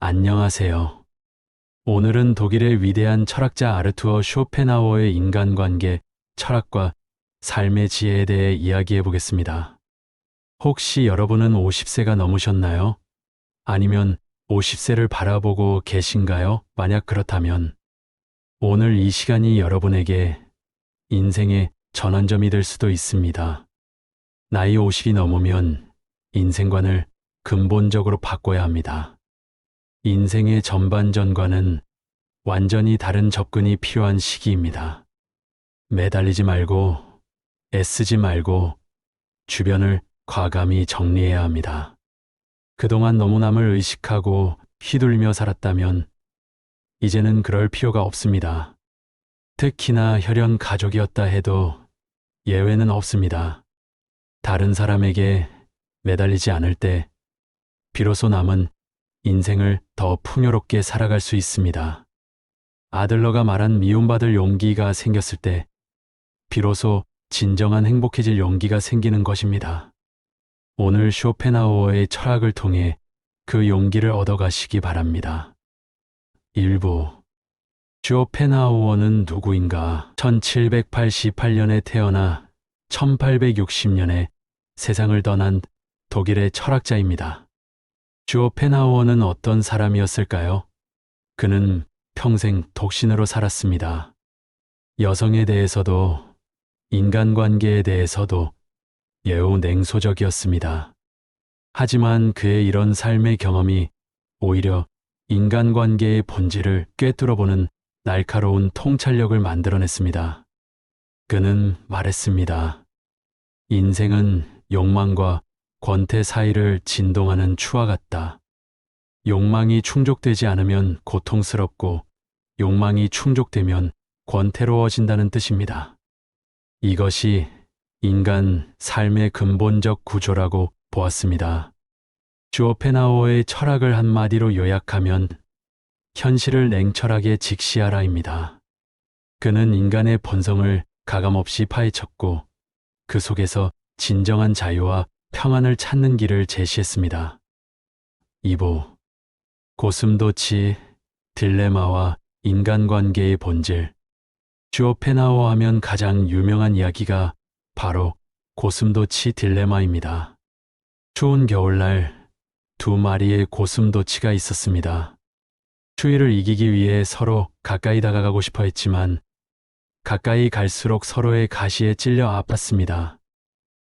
안녕하세요. 오늘은 독일의 위대한 철학자 아르투어 쇼펜하우어의 인간관계, 철학과 삶의 지혜에 대해 이야기해 보겠습니다. 혹시 여러분은 50세가 넘으셨나요? 아니면 50세를 바라보고 계신가요? 만약 그렇다면 오늘 이 시간이 여러분에게 인생의 전환점이 될 수도 있습니다. 나이 50이 넘으면 인생관을 근본적으로 바꿔야 합니다. 인생의 전반전과는 완전히 다른 접근이 필요한 시기입니다. 매달리지 말고, 애쓰지 말고, 주변을 과감히 정리해야 합니다. 그동안 너무 남을 의식하고 휘둘리며 살았다면, 이제는 그럴 필요가 없습니다. 특히나 혈연 가족이었다 해도 예외는 없습니다. 다른 사람에게 매달리지 않을 때, 비로소 남은 인생을 더 풍요롭게 살아갈 수 있습니다. 아들러가 말한 미움받을 용기가 생겼을 때 비로소 진정한 행복해질 용기가 생기는 것입니다. 오늘 쇼펜하우어의 철학을 통해 그 용기를 얻어가시기 바랍니다. 일부 쇼펜하우어는 누구인가? 1788년에 태어나 1860년에 세상을 떠난 독일의 철학자입니다. 쇼펜하우어는 어떤 사람이었을까요? 그는 평생 독신으로 살았습니다. 여성에 대해서도 인간관계에 대해서도 매우 냉소적이었습니다. 하지만 그의 이런 삶의 경험이 오히려 인간관계의 본질을 꿰뚫어보는 날카로운 통찰력을 만들어냈습니다. 그는 말했습니다. 인생은 욕망과 권태 사이를 진동하는 추와 같다. 욕망이 충족되지 않으면 고통스럽고 욕망이 충족되면 권태로워진다는 뜻입니다. 이것이 인간 삶의 근본적 구조라고 보았습니다. 쇼펜하우어의 철학을 한마디로 요약하면 현실을 냉철하게 직시하라입니다. 그는 인간의 본성을 가감없이 파헤쳤고 그 속에서 진정한 자유와 평안을 찾는 길을 제시했습니다. 2부 고슴도치, 딜레마와 인간관계의 본질. 쇼펜하우어 하면 가장 유명한 이야기가 바로 고슴도치 딜레마입니다. 추운 겨울날 두 마리의 고슴도치가 있었습니다. 추위를 이기기 위해 서로 가까이 다가가고 싶어 했지만 가까이 갈수록 서로의 가시에 찔려 아팠습니다.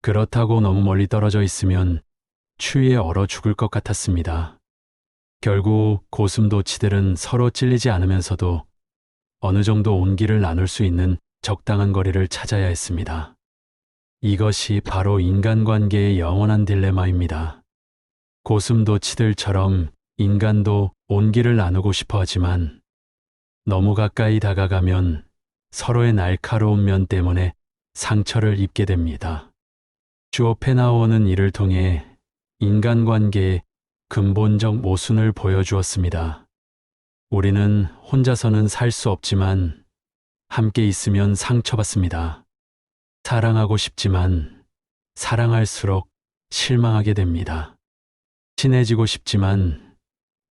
그렇다고 너무 멀리 떨어져 있으면 추위에 얼어 죽을 것 같았습니다. 결국 고슴도치들은 서로 찔리지 않으면서도 어느 정도 온기를 나눌 수 있는 적당한 거리를 찾아야 했습니다. 이것이 바로 인간관계의 영원한 딜레마입니다. 고슴도치들처럼 인간도 온기를 나누고 싶어 하지만 너무 가까이 다가가면 서로의 날카로운 면 때문에 상처를 입게 됩니다. 쇼펜하우어는 이를 통해 인간관계의 근본적 모순을 보여주었습니다. 우리는 혼자서는 살 수 없지만 함께 있으면 상처받습니다. 사랑하고 싶지만 사랑할수록 실망하게 됩니다. 친해지고 싶지만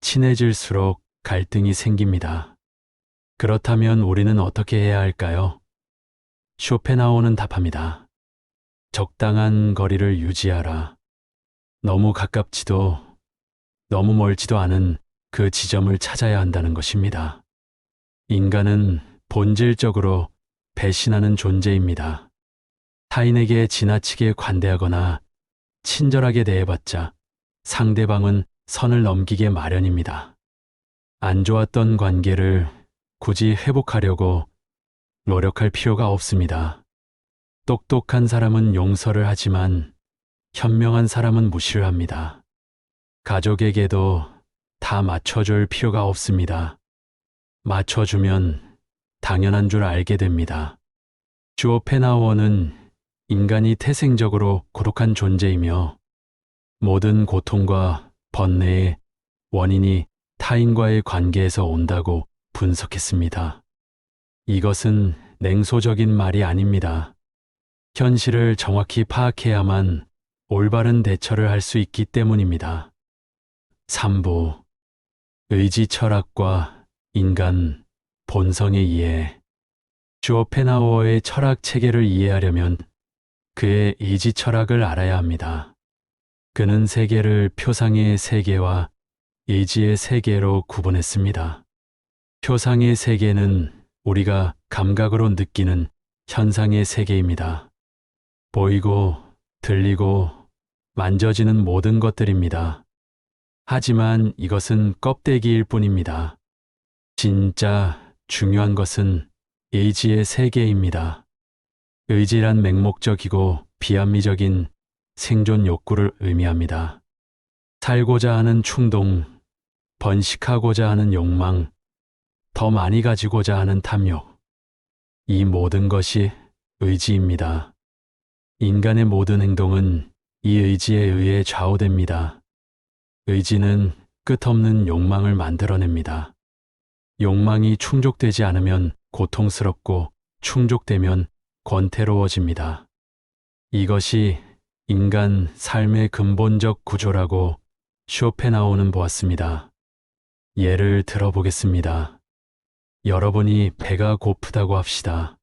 친해질수록 갈등이 생깁니다. 그렇다면 우리는 어떻게 해야 할까요? 쇼펜하우어는 답합니다. 적당한 거리를 유지하라. 너무 가깝지도 너무 멀지도 않은 그 지점을 찾아야 한다는 것입니다. 인간은 본질적으로 배신하는 존재입니다. 타인에게 지나치게 관대하거나 친절하게 대해봤자 상대방은 선을 넘기게 마련입니다. 안 좋았던 관계를 굳이 회복하려고 노력할 필요가 없습니다. 똑똑한 사람은 용서를 하지만 현명한 사람은 무시를 합니다. 가족에게도 다 맞춰줄 필요가 없습니다. 맞춰주면 당연한 줄 알게 됩니다. 쇼펜하우어는 인간이 태생적으로 고독한 존재이며 모든 고통과 번뇌의 원인이 타인과의 관계에서 온다고 분석했습니다. 이것은 냉소적인 말이 아닙니다. 현실을 정확히 파악해야만 올바른 대처를 할 수 있기 때문입니다. 3부 의지 철학과 인간 본성의 이해. 쇼펜하우어의 철학 체계를 이해하려면 그의 의지 철학을 알아야 합니다. 그는 세계를 표상의 세계와 의지의 세계로 구분했습니다. 표상의 세계는 우리가 감각으로 느끼는 현상의 세계입니다. 보이고 들리고 만져지는 모든 것들입니다. 하지만 이것은 껍데기일 뿐입니다. 진짜 중요한 것은 의지의 세계입니다. 의지란 맹목적이고 비합리적인 생존 욕구를 의미합니다. 살고자 하는 충동, 번식하고자 하는 욕망, 더 많이 가지고자 하는 탐욕. 이 모든 것이 의지입니다. 인간의 모든 행동은 이 의지에 의해 좌우됩니다. 의지는 끝없는 욕망을 만들어냅니다. 욕망이 충족되지 않으면 고통스럽고 충족되면 권태로워집니다. 이것이 인간 삶의 근본적 구조라고 쇼펜하우어는 보았습니다. 예를 들어보겠습니다. 여러분이 배가 고프다고 합시다.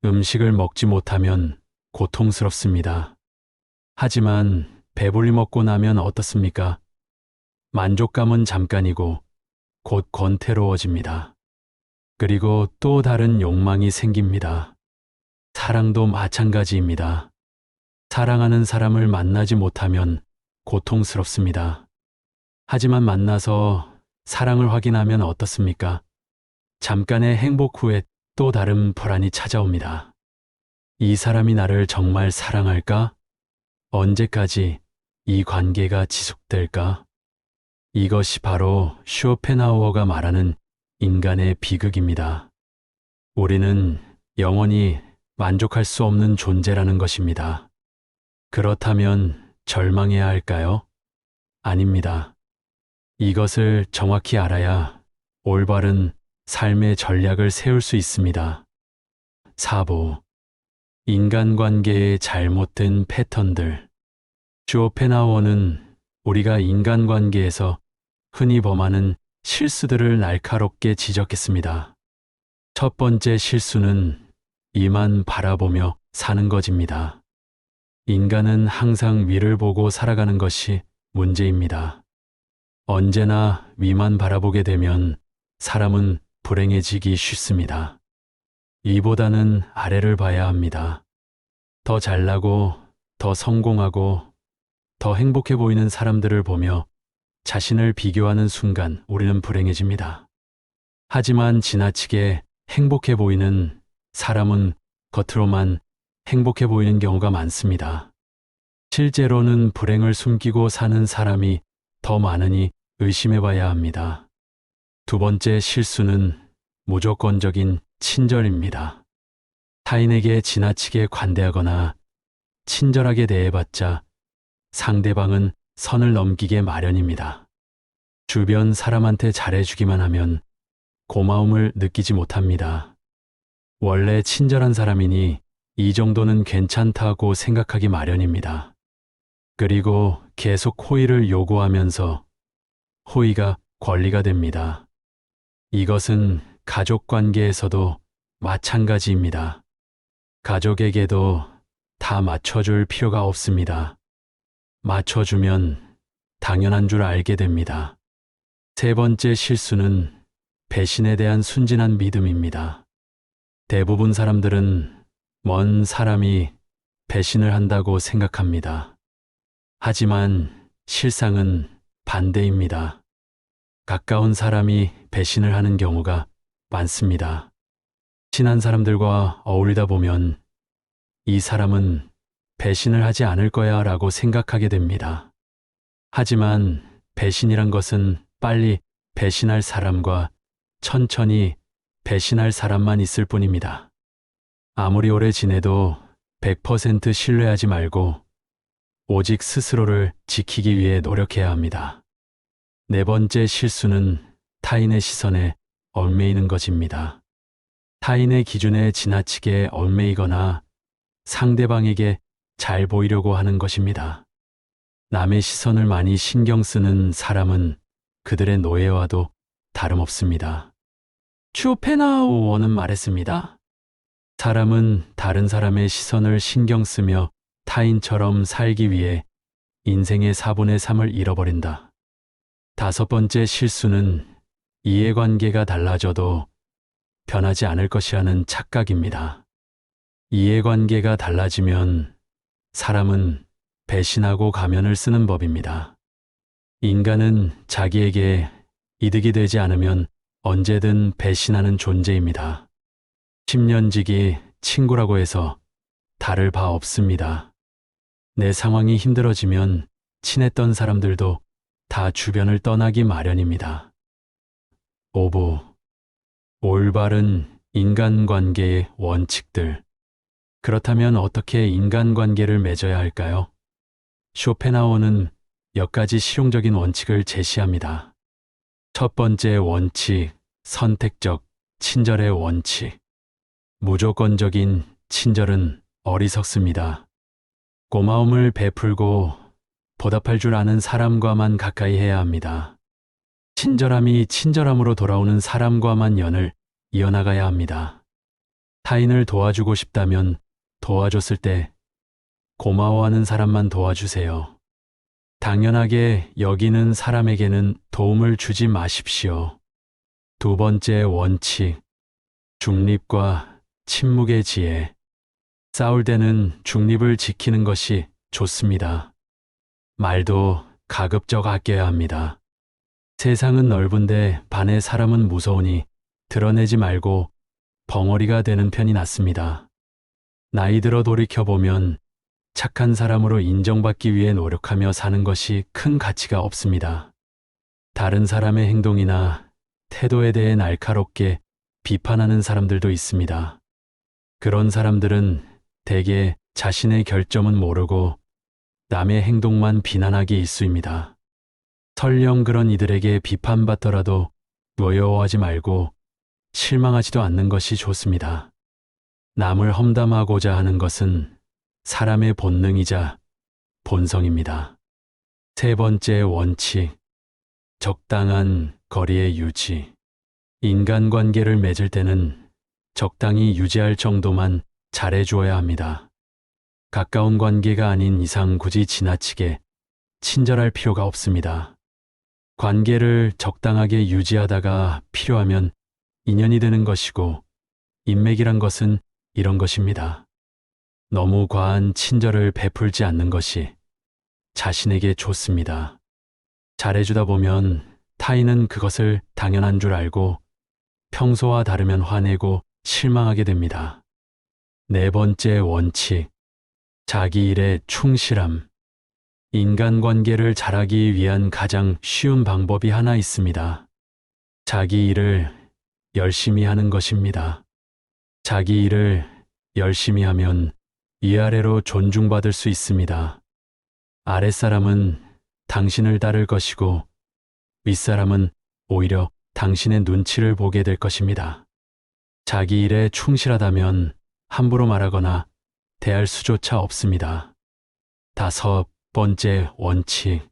음식을 먹지 못하면 고통스럽습니다. 하지만 배불리 먹고 나면 어떻습니까? 만족감은 잠깐이고 곧 권태로워집니다. 그리고 또 다른 욕망이 생깁니다. 사랑도 마찬가지입니다. 사랑하는 사람을 만나지 못하면 고통스럽습니다. 하지만 만나서 사랑을 확인하면 어떻습니까? 잠깐의 행복 후에 또 다른 불안이 찾아옵니다. 이 사람이 나를 정말 사랑할까? 언제까지 이 관계가 지속될까? 이것이 바로 쇼펜하우어가 말하는 인간의 비극입니다. 우리는 영원히 만족할 수 없는 존재라는 것입니다. 그렇다면 절망해야 할까요? 아닙니다. 이것을 정확히 알아야 올바른 삶의 전략을 세울 수 있습니다. 4부. 인간관계의 잘못된 패턴들. 쇼펜하우어는 우리가 인간관계에서 흔히 범하는 실수들을 날카롭게 지적했습니다. 첫 번째 실수는 이만 바라보며 사는 것입니다. 인간은 항상 위를 보고 살아가는 것이 문제입니다. 언제나 위만 바라보게 되면 사람은 불행해지기 쉽습니다. 이보다는 아래를 봐야 합니다. 더 잘나고, 더 성공하고, 더 행복해 보이는 사람들을 보며 자신을 비교하는 순간 우리는 불행해집니다. 하지만 지나치게 행복해 보이는 사람은 겉으로만 행복해 보이는 경우가 많습니다. 실제로는 불행을 숨기고 사는 사람이 더 많으니 의심해 봐야 합니다. 두 번째 실수는 무조건적인 친절입니다. 타인에게 지나치게 관대하거나 친절하게 대해봤자 상대방은 선을 넘기게 마련입니다. 주변 사람한테 잘해주기만 하면 고마움을 느끼지 못합니다. 원래 친절한 사람이니 이 정도는 괜찮다고 생각하기 마련입니다. 그리고 계속 호의를 요구하면서 호의가 권리가 됩니다. 이것은 가족 관계에서도 마찬가지입니다. 가족에게도 다 맞춰줄 필요가 없습니다. 맞춰주면 당연한 줄 알게 됩니다. 세 번째 실수는 배신에 대한 순진한 믿음입니다. 대부분 사람들은 먼 사람이 배신을 한다고 생각합니다. 하지만 실상은 반대입니다. 가까운 사람이 배신을 하는 경우가 많습니다. 친한 사람들과 어울리다 보면 이 사람은 배신을 하지 않을 거야 라고 생각하게 됩니다. 하지만 배신이란 것은 빨리 배신할 사람과 천천히 배신할 사람만 있을 뿐입니다. 아무리 오래 지내도 100% 신뢰하지 말고 오직 스스로를 지키기 위해 노력해야 합니다. 네 번째 실수는 타인의 시선에 얽매이는 것입니다. 타인의 기준에 지나치게 얽매이거나 상대방에게 잘 보이려고 하는 것입니다. 남의 시선을 많이 신경 쓰는 사람은 그들의 노예와도 다름없습니다. 쇼펜하우어는 말했습니다. 사람은 다른 사람의 시선을 신경 쓰며 타인처럼 살기 위해 인생의 4분의 3을 잃어버린다. 5번째 실수는 이해관계가 달라져도 변하지 않을 것이라는 착각입니다. 이해관계가 달라지면 사람은 배신하고 가면을 쓰는 법입니다. 인간은 자기에게 이득이 되지 않으면 언제든 배신하는 존재입니다. 10년지기 친구라고 해서 다를 바 없습니다. 내 상황이 힘들어지면 친했던 사람들도 다 주변을 떠나기 마련입니다. 5부 올바른 인간관계의 원칙들. 그렇다면 어떻게 인간관계를 맺어야 할까요? 쇼펜하우어는 몇 가지 실용적인 원칙을 제시합니다. 첫 번째 원칙, 선택적 친절의 원칙. 무조건적인 친절은 어리석습니다. 고마움을 베풀고 보답할 줄 아는 사람과만 가까이 해야 합니다. 친절함이 친절함으로 돌아오는 사람과만 연을 이어나가야 합니다. 타인을 도와주고 싶다면 도와줬을 때 고마워하는 사람만 도와주세요. 당연하게 여기는 사람에게는 도움을 주지 마십시오. 두 번째 원칙, 중립과 침묵의 지혜. 싸울 때는 중립을 지키는 것이 좋습니다. 말도 가급적 아껴야 합니다. 세상은 넓은데 반의 사람은 무서우니 드러내지 말고 벙어리가 되는 편이 낫습니다. 나이 들어 돌이켜보면 착한 사람으로 인정받기 위해 노력하며 사는 것이 큰 가치가 없습니다. 다른 사람의 행동이나 태도에 대해 날카롭게 비판하는 사람들도 있습니다. 그런 사람들은 대개 자신의 결점은 모르고 남의 행동만 비난하기 일쑤입니다. 설령 그런 이들에게 비판받더라도 노여워하지 말고 실망하지도 않는 것이 좋습니다. 남을 험담하고자 하는 것은 사람의 본능이자 본성입니다. 세 번째 원칙, 적당한 거리의 유지. 인간관계를 맺을 때는 적당히 유지할 정도만 잘해주어야 합니다. 가까운 관계가 아닌 이상 굳이 지나치게 친절할 필요가 없습니다. 관계를 적당하게 유지하다가 필요하면 인연이 되는 것이고 인맥이란 것은 이런 것입니다. 너무 과한 친절을 베풀지 않는 것이 자신에게 좋습니다. 잘해주다 보면 타인은 그것을 당연한 줄 알고 평소와 다르면 화내고 실망하게 됩니다. 네 번째 원칙, 자기 일에 충실함. 인간관계를 잘하기 위한 가장 쉬운 방법이 하나 있습니다. 자기 일을 열심히 하는 것입니다. 자기 일을 열심히 하면 위아래로 존중받을 수 있습니다. 아랫사람은 당신을 따를 것이고 윗사람은 오히려 당신의 눈치를 보게 될 것입니다. 자기 일에 충실하다면 함부로 말하거나 대할 수조차 없습니다. 5번째 원칙,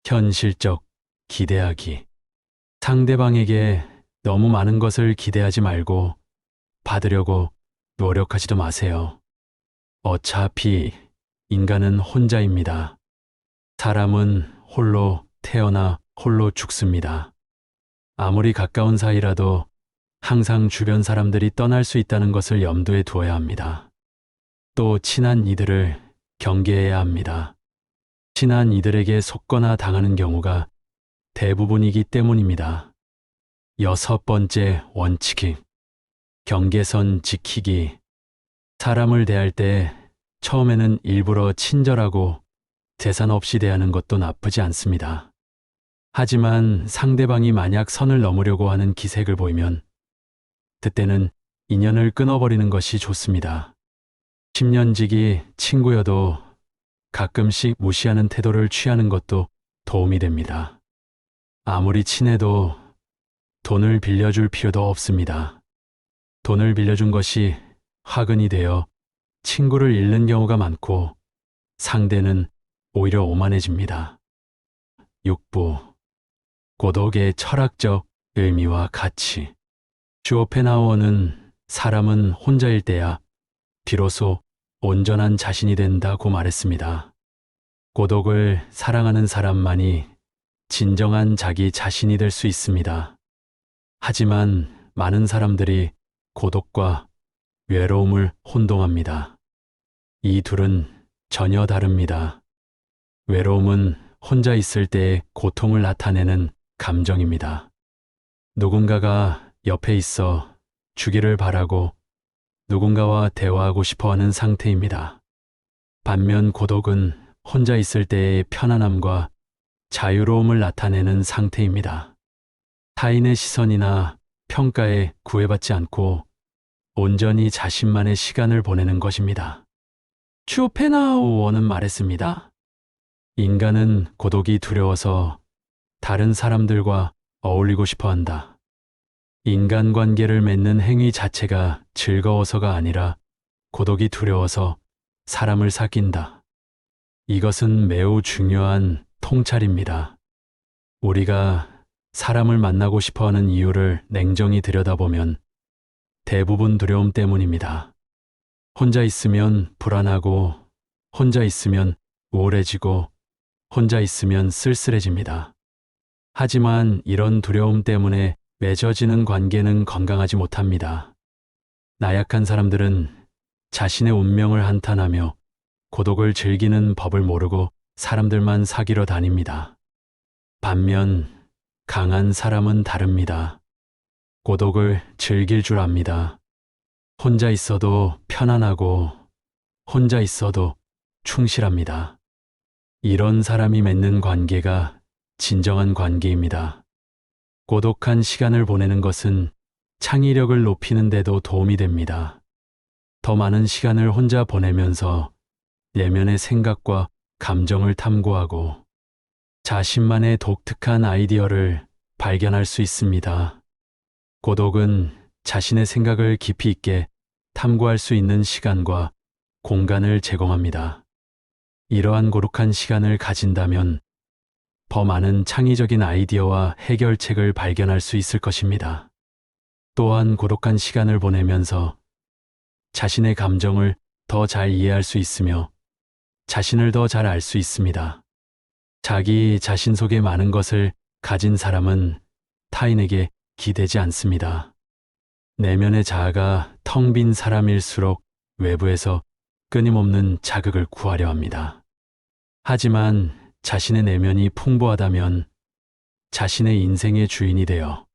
현실적 기대하기. 상대방에게 너무 많은 것을 기대하지 말고 받으려고 노력하지도 마세요. 어차피 인간은 혼자입니다. 사람은 홀로 태어나 홀로 죽습니다. 아무리 가까운 사이라도 항상 주변 사람들이 떠날 수 있다는 것을 염두에 두어야 합니다. 또 친한 이들을 경계해야 합니다. 친한 이들에게 속거나 당하는 경우가 대부분이기 때문입니다. 6번째 원칙이 경계선 지키기. 사람을 대할 때 처음에는 일부러 친절하고 재산 없이 대하는 것도 나쁘지 않습니다. 하지만 상대방이 만약 선을 넘으려고 하는 기색을 보이면 그때는 인연을 끊어버리는 것이 좋습니다. 10년지기 친구여도 가끔씩 무시하는 태도를 취하는 것도 도움이 됩니다. 아무리 친해도 돈을 빌려줄 필요도 없습니다. 돈을 빌려준 것이 화근이 되어 친구를 잃는 경우가 많고 상대는 오히려 오만해집니다. 6부 고독의 철학적 의미와 가치. 쇼펜하우어는 사람은 혼자일 때야 비로소 온전한 자신이 된다고 말했습니다. 고독을 사랑하는 사람만이 진정한 자기 자신이 될 수 있습니다. 하지만 많은 사람들이 고독과 외로움을 혼동합니다. 이 둘은 전혀 다릅니다. 외로움은 혼자 있을 때의 고통을 나타내는 감정입니다. 누군가가 옆에 있어 주기를 바라고 누군가와 대화하고 싶어 하는 상태입니다. 반면 고독은 혼자 있을 때의 편안함과 자유로움을 나타내는 상태입니다. 타인의 시선이나 평가에 구애받지 않고 온전히 자신만의 시간을 보내는 것입니다. 쇼펜하우어는 말했습니다. 인간은 고독이 두려워서 다른 사람들과 어울리고 싶어 한다. 인간관계를 맺는 행위 자체가 즐거워서가 아니라 고독이 두려워서 사람을 사귄다. 이것은 매우 중요한 통찰입니다. 우리가 사람을 만나고 싶어 하는 이유를 냉정히 들여다보면 대부분 두려움 때문입니다. 혼자 있으면 불안하고, 혼자 있으면 우울해지고, 혼자 있으면 쓸쓸해집니다. 하지만 이런 두려움 때문에 맺어지는 관계는 건강하지 못합니다. 나약한 사람들은 자신의 운명을 한탄하며 고독을 즐기는 법을 모르고 사람들만 사귀러 다닙니다. 반면 강한 사람은 다릅니다. 고독을 즐길 줄 압니다. 혼자 있어도 편안하고 혼자 있어도 충실합니다. 이런 사람이 맺는 관계가 진정한 관계입니다. 고독한 시간을 보내는 것은 창의력을 높이는 데도 도움이 됩니다. 더 많은 시간을 혼자 보내면서 내면의 생각과 감정을 탐구하고 자신만의 독특한 아이디어를 발견할 수 있습니다. 고독은 자신의 생각을 깊이 있게 탐구할 수 있는 시간과 공간을 제공합니다. 이러한 고독한 시간을 가진다면 더 많은 창의적인 아이디어와 해결책을 발견할 수 있을 것입니다. 또한 고독한 시간을 보내면서 자신의 감정을 더 잘 이해할 수 있으며 자신을 더 잘 알 수 있습니다. 자기 자신 속에 많은 것을 가진 사람은 타인에게 기대지 않습니다. 내면의 자아가 텅 빈 사람일수록 외부에서 끊임없는 자극을 구하려 합니다. 하지만 자신의 내면이 풍부하다면 자신의 인생의 주인이 되어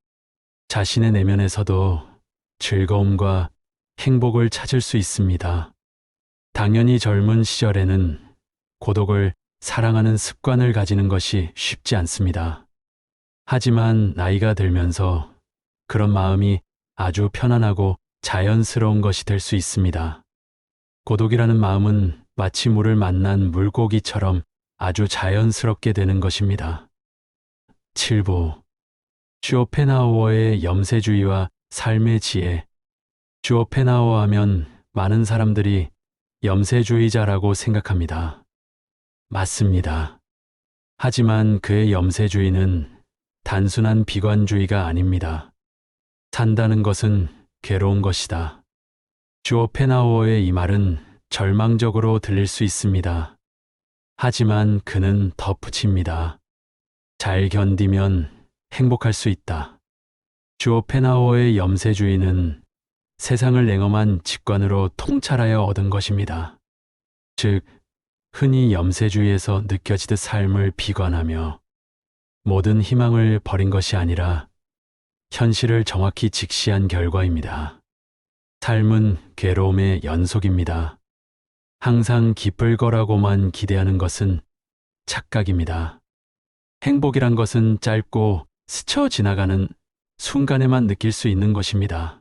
자신의 내면에서도 즐거움과 행복을 찾을 수 있습니다. 당연히 젊은 시절에는 고독을 사랑하는 습관을 가지는 것이 쉽지 않습니다. 하지만 나이가 들면서 그런 마음이 아주 편안하고 자연스러운 것이 될 수 있습니다. 고독이라는 마음은 마치 물을 만난 물고기처럼 아주 자연스럽게 되는 것입니다. 7부 쇼펜하우어의 염세주의와 삶의 지혜. 쇼펜하우어 하면 많은 사람들이 염세주의자라고 생각합니다. 맞습니다. 하지만 그의 염세주의는 단순한 비관주의가 아닙니다. 산다는 것은 괴로운 것이다. 쇼펜하우어의 이 말은 절망적으로 들릴 수 있습니다. 하지만 그는 덧붙입니다. 잘 견디면 행복할 수 있다. 쇼펜하우어의 염세주의는 세상을 냉엄한 직관으로 통찰하여 얻은 것입니다. 즉, 흔히 염세주의에서 느껴지듯 삶을 비관하며 모든 희망을 버린 것이 아니라 현실을 정확히 직시한 결과입니다. 삶은 괴로움의 연속입니다. 항상 기쁠 거라고만 기대하는 것은 착각입니다. 행복이란 것은 짧고 스쳐 지나가는 순간에만 느낄 수 있는 것입니다.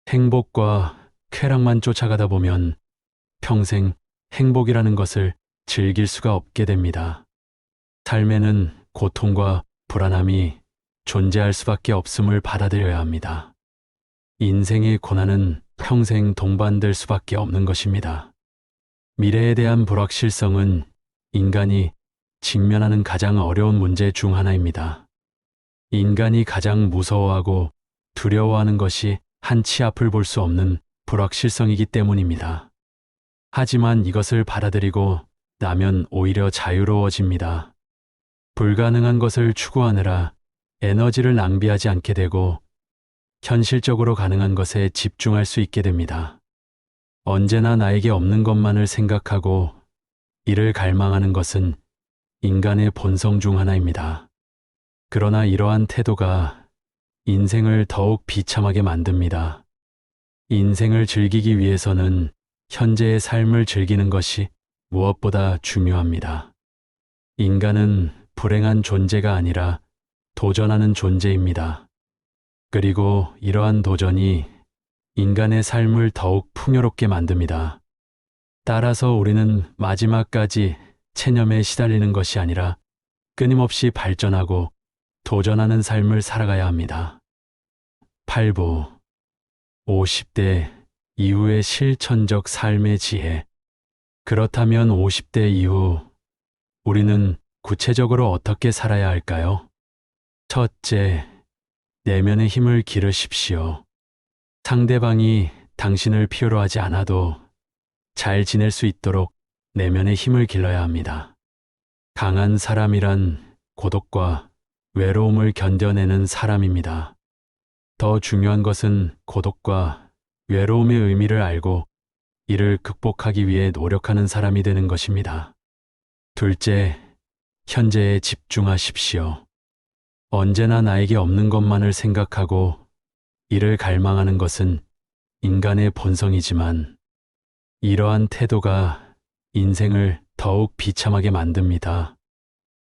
행복과 쾌락만 쫓아가다 보면 평생 행복이라는 것을 즐길 수가 없게 됩니다. 삶에는 고통과 불안함이 존재할 수밖에 없음을 받아들여야 합니다. 인생의 고난은 평생 동반될 수밖에 없는 것입니다. 미래에 대한 불확실성은 인간이 직면하는 가장 어려운 문제 중 하나입니다. 인간이 가장 무서워하고 두려워하는 것이 한치 앞을 볼 수 없는 불확실성이기 때문입니다. 하지만 이것을 받아들이고 나면 오히려 자유로워집니다. 불가능한 것을 추구하느라 에너지를 낭비하지 않게 되고 현실적으로 가능한 것에 집중할 수 있게 됩니다. 언제나 나에게 없는 것만을 생각하고 이를 갈망하는 것은 인간의 본성 중 하나입니다. 그러나 이러한 태도가 인생을 더욱 비참하게 만듭니다. 인생을 즐기기 위해서는 현재의 삶을 즐기는 것이 무엇보다 중요합니다. 인간은 불행한 존재가 아니라 도전하는 존재입니다. 그리고 이러한 도전이 인간의 삶을 더욱 풍요롭게 만듭니다. 따라서 우리는 마지막까지 체념에 시달리는 것이 아니라 끊임없이 발전하고 도전하는 삶을 살아가야 합니다. 8부 50대 이후의 실천적 삶의 지혜. 그렇다면 50대 이후 우리는 구체적으로 어떻게 살아야 할까요? 첫째, 내면의 힘을 기르십시오. 상대방이 당신을 필요로 하지 않아도 잘 지낼 수 있도록 내면의 힘을 길러야 합니다. 강한 사람이란 고독과 외로움을 견뎌내는 사람입니다. 더 중요한 것은 고독과 외로움의 의미를 알고 이를 극복하기 위해 노력하는 사람이 되는 것입니다. 둘째, 현재에 집중하십시오. 언제나 나에게 없는 것만을 생각하고 이를 갈망하는 것은 인간의 본성이지만 이러한 태도가 인생을 더욱 비참하게 만듭니다.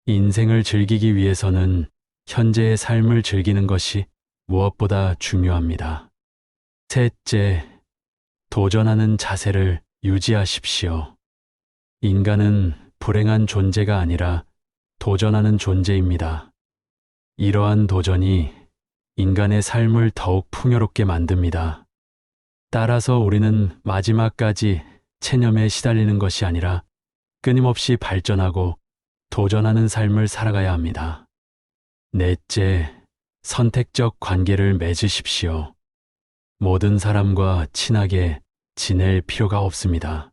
인생을 즐기기 위해서는 현재의 삶을 즐기는 것이 무엇보다 중요합니다. 셋째, 도전하는 자세를 유지하십시오. 인간은 불행한 존재가 아니라 도전하는 존재입니다. 이러한 도전이 인간의 삶을 더욱 풍요롭게 만듭니다. 따라서 우리는 마지막까지 체념에 시달리는 것이 아니라 끊임없이 발전하고 도전하는 삶을 살아가야 합니다. 넷째, 선택적 관계를 맺으십시오. 모든 사람과 친하게 지낼 필요가 없습니다.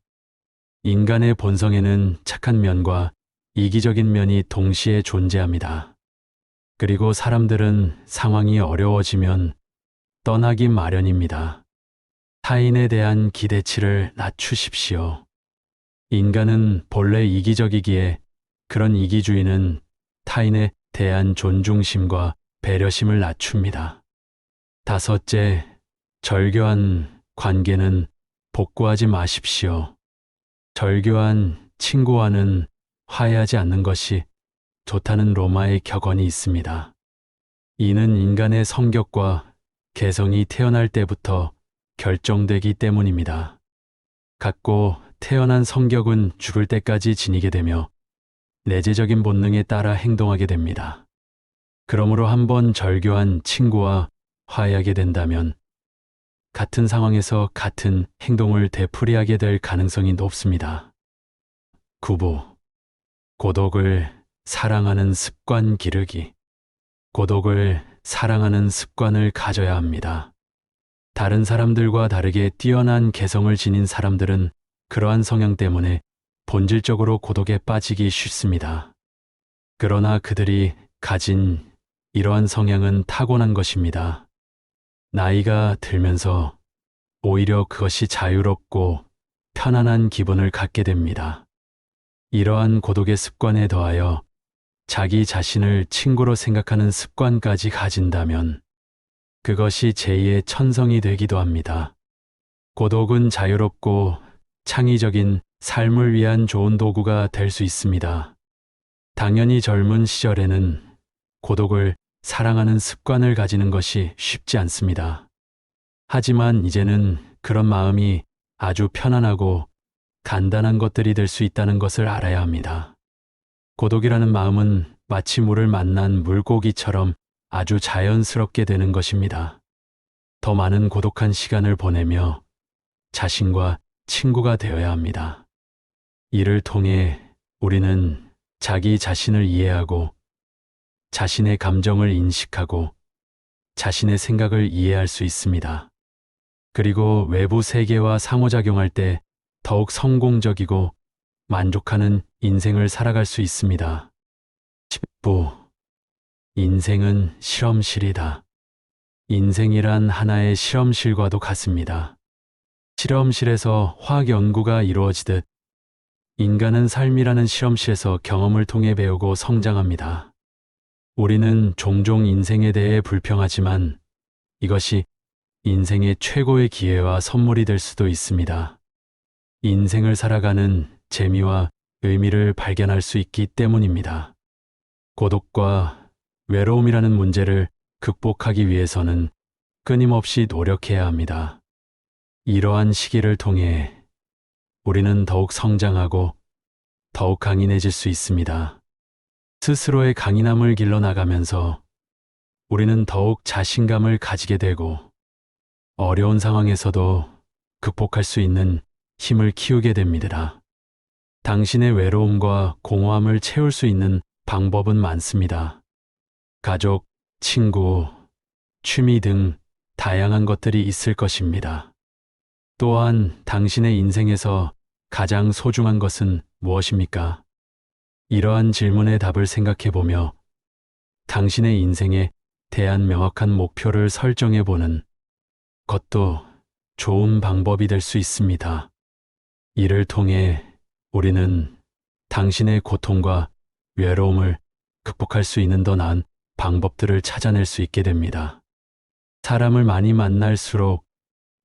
인간의 본성에는 착한 면과 이기적인 면이 동시에 존재합니다. 그리고 사람들은 상황이 어려워지면 떠나기 마련입니다. 타인에 대한 기대치를 낮추십시오. 인간은 본래 이기적이기에 그런 이기주의는 타인에 대한 존중심과 배려심을 낮춥니다. 다섯째, 절교한 관계는 복구하지 마십시오. 절교한 친구와는 화해하지 않는 것이 좋다는 로마의 격언이 있습니다. 이는 인간의 성격과 개성이 태어날 때부터 결정되기 때문입니다. 갖고 태어난 성격은 죽을 때까지 지니게 되며 내재적인 본능에 따라 행동하게 됩니다. 그러므로 한번 절교한 친구와 화해하게 된다면 같은 상황에서 같은 행동을 되풀이하게 될 가능성이 높습니다. 9부 고독을 사랑하는 습관 기르기. 고독을 사랑하는 습관을 가져야 합니다. 다른 사람들과 다르게 뛰어난 개성을 지닌 사람들은 그러한 성향 때문에 본질적으로 고독에 빠지기 쉽습니다. 그러나 그들이 가진 이러한 성향은 타고난 것입니다. 나이가 들면서 오히려 그것이 자유롭고 편안한 기분을 갖게 됩니다. 이러한 고독의 습관에 더하여 자기 자신을 친구로 생각하는 습관까지 가진다면 그것이 제2의 천성이 되기도 합니다. 고독은 자유롭고 창의적인 삶을 위한 좋은 도구가 될 수 있습니다. 당연히 젊은 시절에는 고독을 사랑하는 습관을 가지는 것이 쉽지 않습니다. 하지만 이제는 그런 마음이 아주 편안하고 간단한 것들이 될 수 있다는 것을 알아야 합니다. 고독이라는 마음은 마치 물을 만난 물고기처럼 아주 자연스럽게 되는 것입니다. 더 많은 고독한 시간을 보내며 자신과 친구가 되어야 합니다. 이를 통해 우리는 자기 자신을 이해하고 자신의 감정을 인식하고 자신의 생각을 이해할 수 있습니다. 그리고 외부 세계와 상호작용할 때 더욱 성공적이고 만족하는 인생을 살아갈 수 있습니다. 10부 인생은 실험실이다. 인생이란 하나의 실험실과도 같습니다. 실험실에서 화학 연구가 이루어지듯 인간은 삶이라는 실험실에서 경험을 통해 배우고 성장합니다. 우리는 종종 인생에 대해 불평하지만 이것이 인생의 최고의 기회와 선물이 될 수도 있습니다. 인생을 살아가는 재미와 의미를 발견할 수 있기 때문입니다. 고독과 외로움이라는 문제를 극복하기 위해서는 끊임없이 노력해야 합니다. 이러한 시기를 통해 우리는 더욱 성장하고 더욱 강인해질 수 있습니다. 스스로의 강인함을 길러나가면서 우리는 더욱 자신감을 가지게 되고 어려운 상황에서도 극복할 수 있는 힘을 키우게 됩니다. 당신의 외로움과 공허함을 채울 수 있는 방법은 많습니다. 가족, 친구, 취미 등 다양한 것들이 있을 것입니다. 또한 당신의 인생에서 가장 소중한 것은 무엇입니까? 이러한 질문의 답을 생각해 보며 당신의 인생에 대한 명확한 목표를 설정해 보는 것도 좋은 방법이 될 수 있습니다. 이를 통해 우리는 당신의 고통과 외로움을 극복할 수 있는 더 나은 방법들을 찾아낼 수 있게 됩니다. 사람을 많이 만날수록,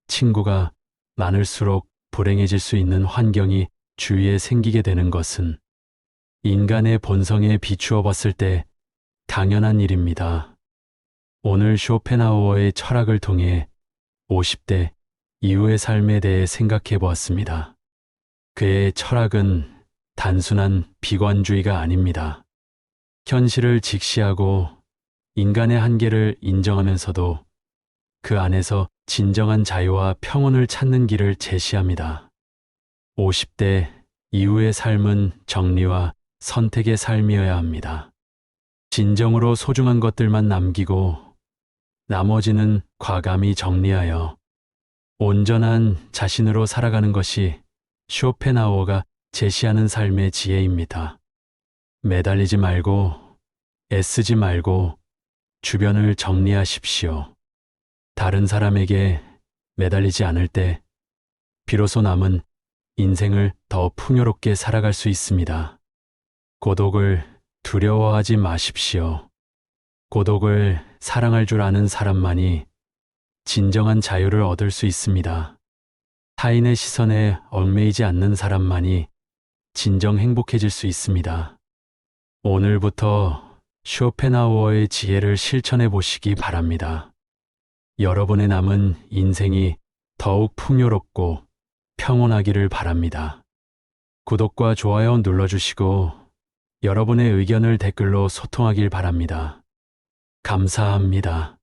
친구가 많을수록 불행해질 수 있는 환경이 주위에 생기게 되는 것은 인간의 본성에 비추어 봤을 때 당연한 일입니다. 오늘 쇼펜하우어의 철학을 통해 50대 이후의 삶에 대해 생각해 보았습니다. 그의 철학은 단순한 비관주의가 아닙니다. 현실을 직시하고 인간의 한계를 인정하면서도 그 안에서 진정한 자유와 평온을 찾는 길을 제시합니다. 50대 이후의 삶은 정리와 선택의 삶이어야 합니다. 진정으로 소중한 것들만 남기고 나머지는 과감히 정리하여 온전한 자신으로 살아가는 것이 쇼펜하우어가 제시하는 삶의 지혜입니다. 매달리지 말고 애쓰지 말고 주변을 정리하십시오. 다른 사람에게 매달리지 않을 때 비로소 남은 인생을 더 풍요롭게 살아갈 수 있습니다. 고독을 두려워하지 마십시오. 고독을 사랑할 줄 아는 사람만이 진정한 자유를 얻을 수 있습니다. 타인의 시선에 얽매이지 않는 사람만이 진정 행복해질 수 있습니다. 오늘부터 쇼펜하우어의 지혜를 실천해 보시기 바랍니다. 여러분의 남은 인생이 더욱 풍요롭고 평온하기를 바랍니다. 구독과 좋아요 눌러주시고 여러분의 의견을 댓글로 소통하길 바랍니다. 감사합니다.